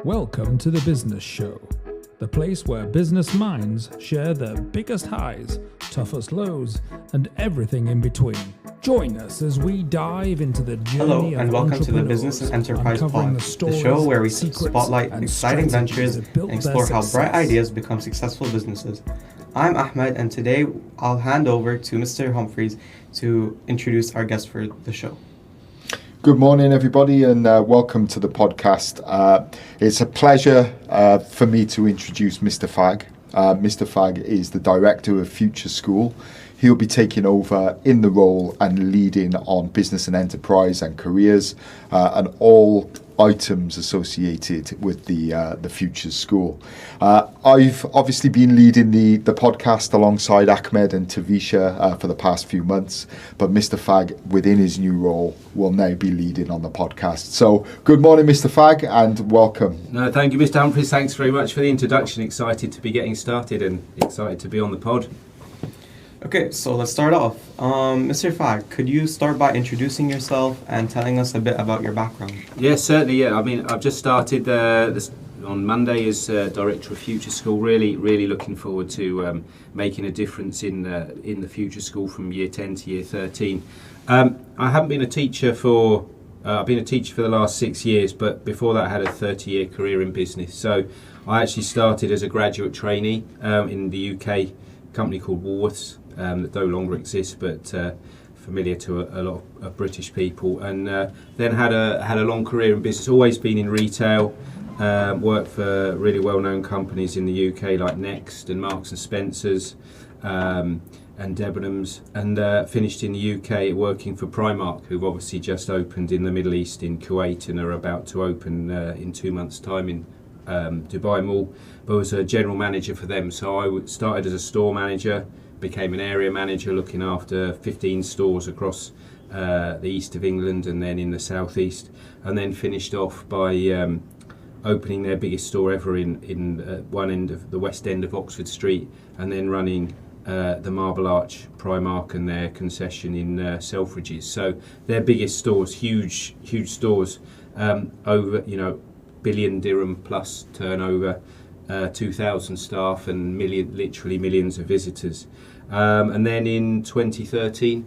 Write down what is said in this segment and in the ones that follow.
Welcome to The Business Show, the place where business minds share their biggest highs, toughest lows, and everything in between. Join us as we dive into the journey Hello, of and welcome to the entrepreneurs, Business and Enterprise uncovering Pod, the stories, show where we secrets, spotlight and exciting strategies ventures that built and explore their how bright success. ideas become successful businesses. I'm Ahmed, and today I'll hand over to Mr. Humphreys to introduce our guest for the show. Good morning, everybody, and welcome to the podcast. It's a pleasure for me to introduce Mr. Fag. Mr. Fag is the director of Future School. He'll be taking over in the role and leading on business and enterprise and careers and all items associated with the Future School. I've obviously been leading the podcast alongside Ahmed and Tavisha for the past few months, but Mr. Fag, within his new role, will now be leading on the podcast. So good morning, Mr. Fag, and welcome. No, thank you, Mr. Humphreys. Thanks very much for the introduction. Excited to be getting started and excited to be on the pod. Okay, so let's start off. Mr. Fag, could you start by introducing yourself and telling us a bit about your background? Yes, certainly. Yeah, I mean, I've just started on Monday as director of Future School. Really looking forward to making a difference in the Future School from year 10 to year 13. I haven't been a teacher for. I've been a teacher for the last 6 years, but before that I had a 30-year career in business. So I actually started as a graduate trainee in the UK company called Woolworths. That no longer exists, but familiar to a lot of British people, and then had a long career in business. Always been in retail, worked for really well-known companies in the UK like Next and Marks and Spencers and Debenhams, and finished in the UK working for Primark, who've obviously just opened in the Middle East in Kuwait and are about to open in 2 months' time in Dubai Mall. But I was a general manager for them, so I started as a store manager, became an area manager looking after 15 stores across the east of England and then in the southeast, and then finished off by opening their biggest store ever in one end of the west end of Oxford Street, and then running the Marble Arch Primark and their concession in Selfridges. So their biggest stores, huge stores, over billion dirham plus turnover, 2,000 staff and literally millions of visitors. And then in 2013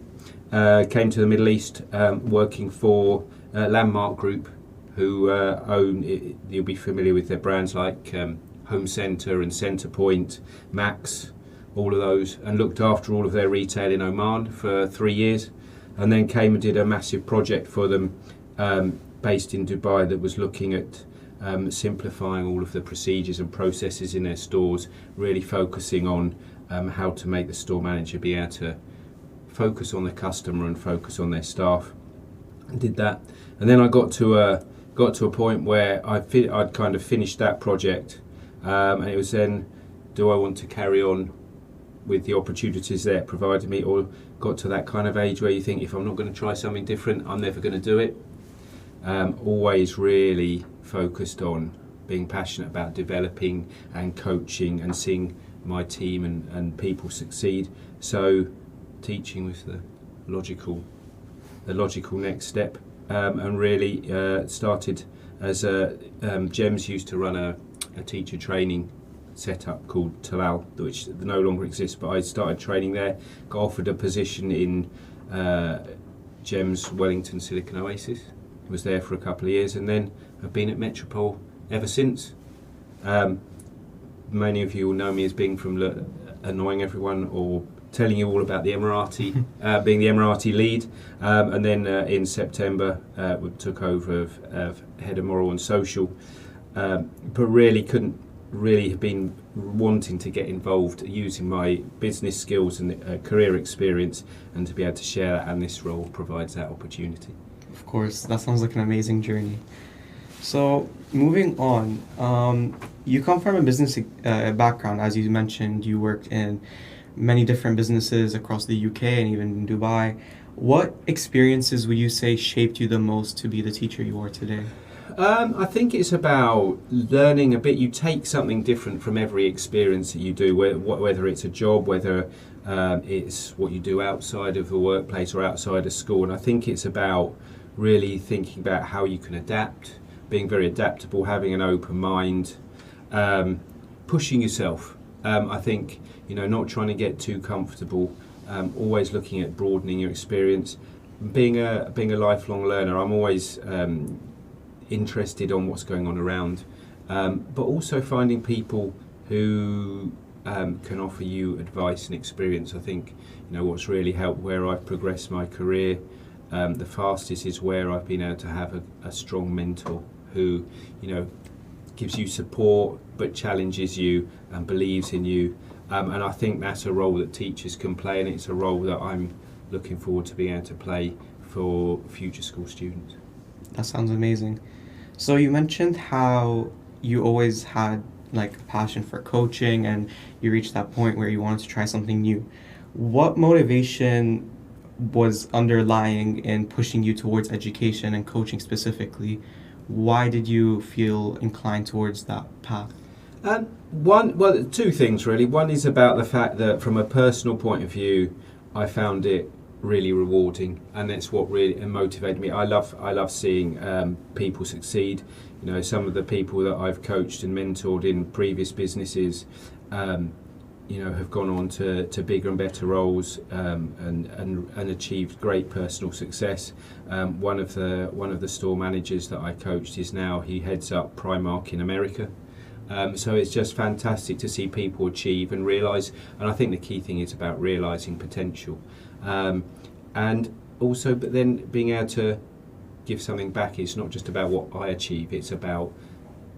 came to the Middle East, working for Landmark Group, who own, you'll be familiar with their brands like Home Centre and Centrepoint, Max, all of those, and looked after all of their retail in Oman for 3 years, and then came and did a massive project for them based in Dubai that was looking at simplifying all of the procedures and processes in their stores, really focusing on how to make the store manager be able to focus on the customer and focus on their staff. I did that, and then I got to a point where I'd kind of finished that project, and it was then, do I want to carry on with the opportunities that it provided me, or got to that kind of age where you think, if I'm not going to try something different, I'm never going to do it. Always really focused on being passionate about developing and coaching and seeing my team and people succeed. So teaching was the logical next step, and really started as GEMS used to run a teacher training setup called Talal, which no longer exists, but I started training there, got offered a position in GEMS Wellington Silicon Oasis, was there for a couple of years, and then I've been at Metropole ever since. Many of you will know me as being from annoying everyone or telling you all about the Emirati, being the Emirati lead, and then in September we took over of head of moral and social, but really couldn't really have been wanting to get involved using my business skills and career experience, and to be able to share that, and this role provides that opportunity. Of course, that sounds like an amazing journey. So moving on, you come from a business background. As you mentioned, you worked in many different businesses across the UK and even in Dubai. What experiences would you say shaped you the most to be the teacher you are today? I think it's about learning a bit. You take something different from every experience that you do, whether it's a job, whether it's what you do outside of the workplace or outside of school. And I think it's about really thinking about how you can adapt, being very adaptable, having an open mind, pushing yourself. I think, not trying to get too comfortable, always looking at broadening your experience. Being a lifelong learner, I'm always interested on what's going on around, but also finding people who can offer you advice and experience. I think what's really helped where I've progressed my career the fastest is where I've been able to have a strong mentor who gives you support but challenges you and believes in you, and I think that's a role that teachers can play, and it's a role that I'm looking forward to being able to play for future school students. That sounds amazing. So you mentioned how you always had like a passion for coaching and you reached that point where you wanted to try something new. What motivation was underlying in pushing you towards education and coaching specifically? Why did you feel inclined towards that path? Two things really. One is about the fact that from a personal point of view, I found it really rewarding, and that's what really motivated me. I love seeing people succeed. Some of the people that I've coached and mentored in previous businesses, have gone on to bigger and better roles and achieved great personal success. One of the store managers that I coached he heads up Primark in America. So it's just fantastic to see people achieve and realise, and I think the key thing is about realising potential. And also, but then being able to give something back. It's not just about what I achieve, it's about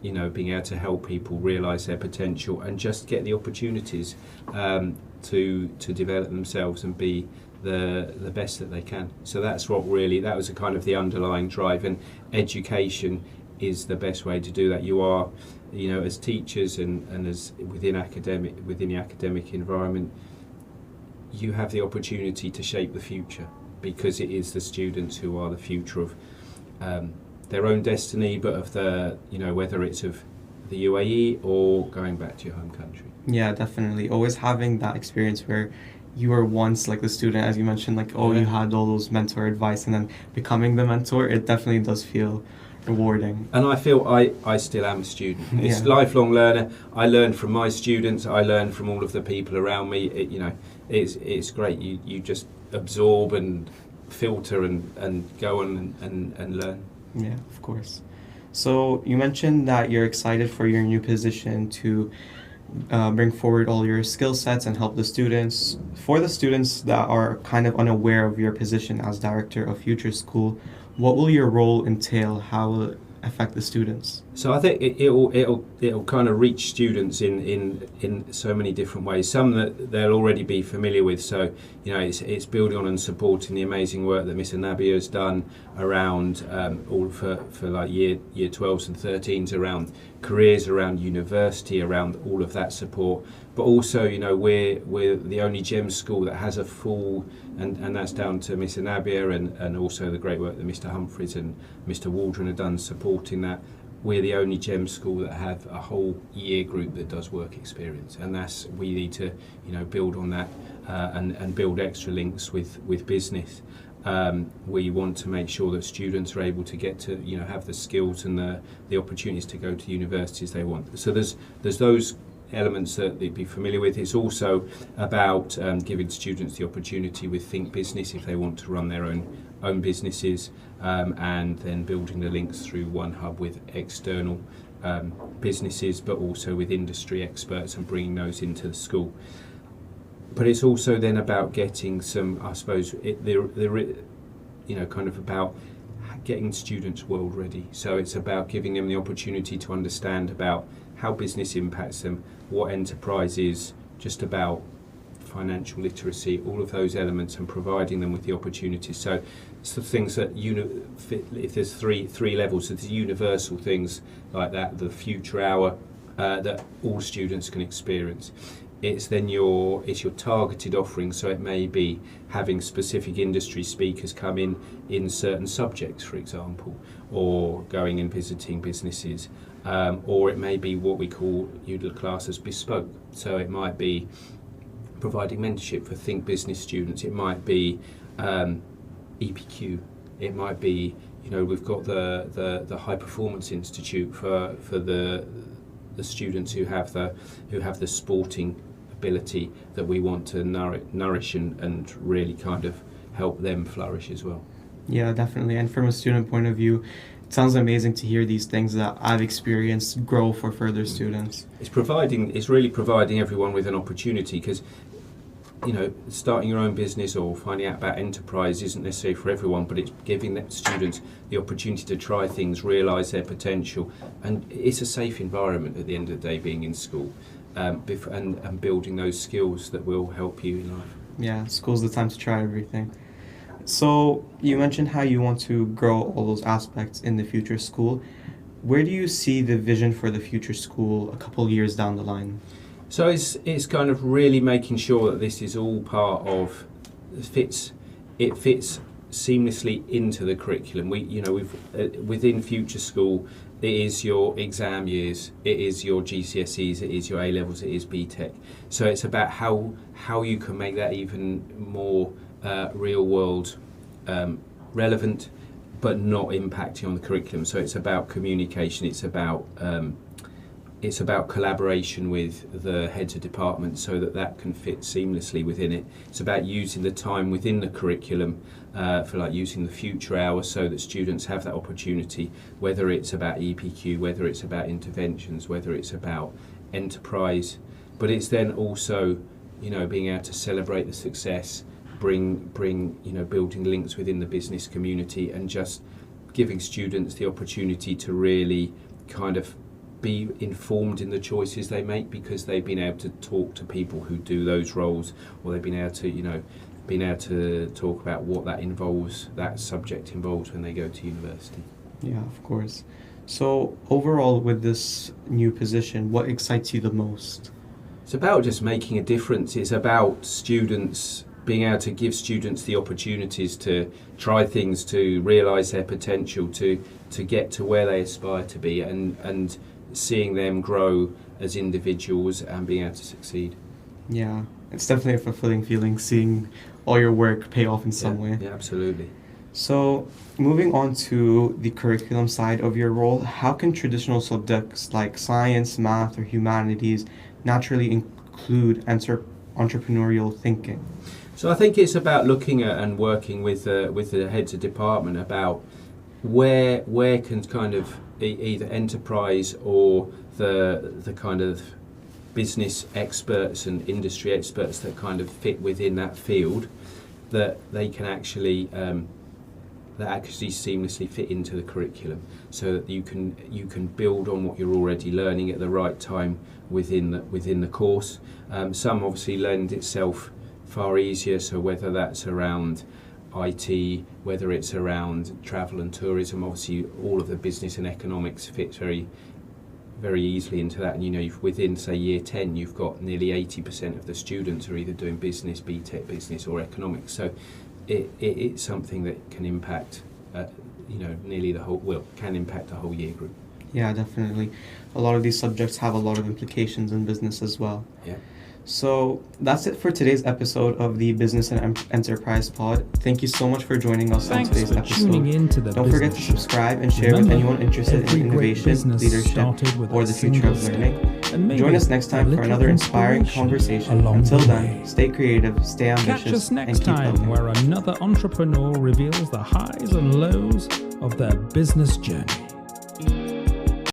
being able to help people realise their potential and just get the opportunities to develop themselves and be the best that they can. So that was a kind of the underlying drive, and education is the best way to do that. You are, as teachers and as within the academic environment, you have the opportunity to shape the future, because it is the students who are the future of their own destiny, but of the, whether it's of the UAE or going back to your home country. Yeah, definitely. Always having that experience where you were once like the student, as you mentioned, you had all those mentor advice, and then becoming the mentor, it definitely does feel rewarding. And I feel I still am a student. It's lifelong learner. I learn from my students. I learn from all of the people around me. It's great. You just absorb and filter and go on and learn. Yeah, of course. So you mentioned that you're excited for your new position to bring forward all your skill sets and help the students. For the students that are kind of unaware of your position as director of Future School, what will your role entail? How will it affect the students? So I think it'll kind of reach students in so many different ways. Some that they'll already be familiar with. So it's building on and supporting the amazing work that Mr. Nabia has done around all for like year 12s and 13s, around careers, around university, around all of that support. But also, we're the only GEM school that has a full, and that's down to Mr. Nabia and also the great work that Mr. Humphreys and Mr. Waldron have done supporting that. We're the only GEM school that have a whole year group that does work experience, and we need to build on that and build extra links with business. We want to make sure that students are able to get to have the skills and the opportunities to go to universities they want. So there's those elements that they'd be familiar with. It's also about giving students the opportunity with Think Business if they want to run their own businesses, and then building the links through One Hub with external businesses, but also with industry experts and bringing those into the school. But it's also then about getting some, I suppose, kind of about getting students world ready. So it's about giving them the opportunity to understand about how business impacts them, what enterprise is, just about financial literacy, all of those elements, and providing them with the opportunities. So it's the things that if there's three levels, so there's universal things like that, the future hour that all students can experience. It's then your targeted offering, so it may be having specific industry speakers come in certain subjects, for example, or going and visiting businesses, or it may be what we call UDL class as bespoke. So it might be providing mentorship for Think Business students. It might be EPQ. It might be we've got the High Performance Institute for the students who have the sporting ability that we want to nourish and really kind of help them flourish as well. Yeah, definitely. And from a student point of view, it sounds amazing to hear these things that I've experienced grow for further students. It's really providing everyone with an opportunity, because starting your own business or finding out about enterprise isn't necessarily for everyone, but it's giving the students the opportunity to try things, realise their potential, and it's a safe environment at the end of the day being in school, and building those skills that will help you in life. Yeah, school's the time to try everything. So you mentioned how you want to grow all those aspects in the future school. Where do you see the vision for the future school a couple years down the line? So it's kind of really making sure that this is all part of it fits seamlessly into the curriculum. We've within Future School, it is your exam years, it is your GCSEs, it is your A levels, it is BTEC. So it's about how you can make that even more real world relevant, but not impacting on the curriculum. So it's about communication. It's about collaboration with the heads of department so that can fit seamlessly within it. It's about using the time within the curriculum for using the future hours so that students have that opportunity, whether it's about EPQ, whether it's about interventions, whether it's about enterprise. But it's then also, being able to celebrate the success, bring building links within the business community, and just giving students the opportunity to really kind of be informed in the choices they make, because they've been able to talk to people who do those roles, or they've been able to talk about what that subject involves when they go to university. Yeah, of course. So overall, with this new position, what excites you the most? It's about just making a difference. It's about students, being able to give students the opportunities to try things, to realise their potential, to get to where they aspire to be, and seeing them grow as individuals and being able to succeed. Yeah, it's definitely a fulfilling feeling seeing all your work pay off in some way. Yeah, absolutely. So moving on to the curriculum side of your role, how can traditional subjects like science, math, or humanities naturally include entrepreneurial thinking? So I think it's about looking at and working with the heads of department about where can kind of either enterprise or the kind of business experts and industry experts that kind of fit within that field, that they can actually seamlessly fit into the curriculum, so that you can build on what you're already learning at the right time within the course. Some obviously lend itself far easier, so whether that's around IT, whether it's around travel and tourism, obviously all of the business and economics fits very, very easily into that. And within say year 10, you've got nearly 80% of the students are either doing business, BTEC business, or economics. So it's something that can impact nearly can impact the whole year group. Yeah, definitely. A lot of these subjects have a lot of implications in business as well. Yeah. So that's it for today's episode of the Business and Enterprise Pod. Thank you so much for joining us on today's episode. Tuning in to the Don't forget to subscribe and share with anyone interested in innovation, leadership, or the future of learning. Join us next time for another inspiring conversation. Until then, stay creative, stay ambitious, catch us next and keep time building. where another entrepreneur reveals the highs and lows of their business journey.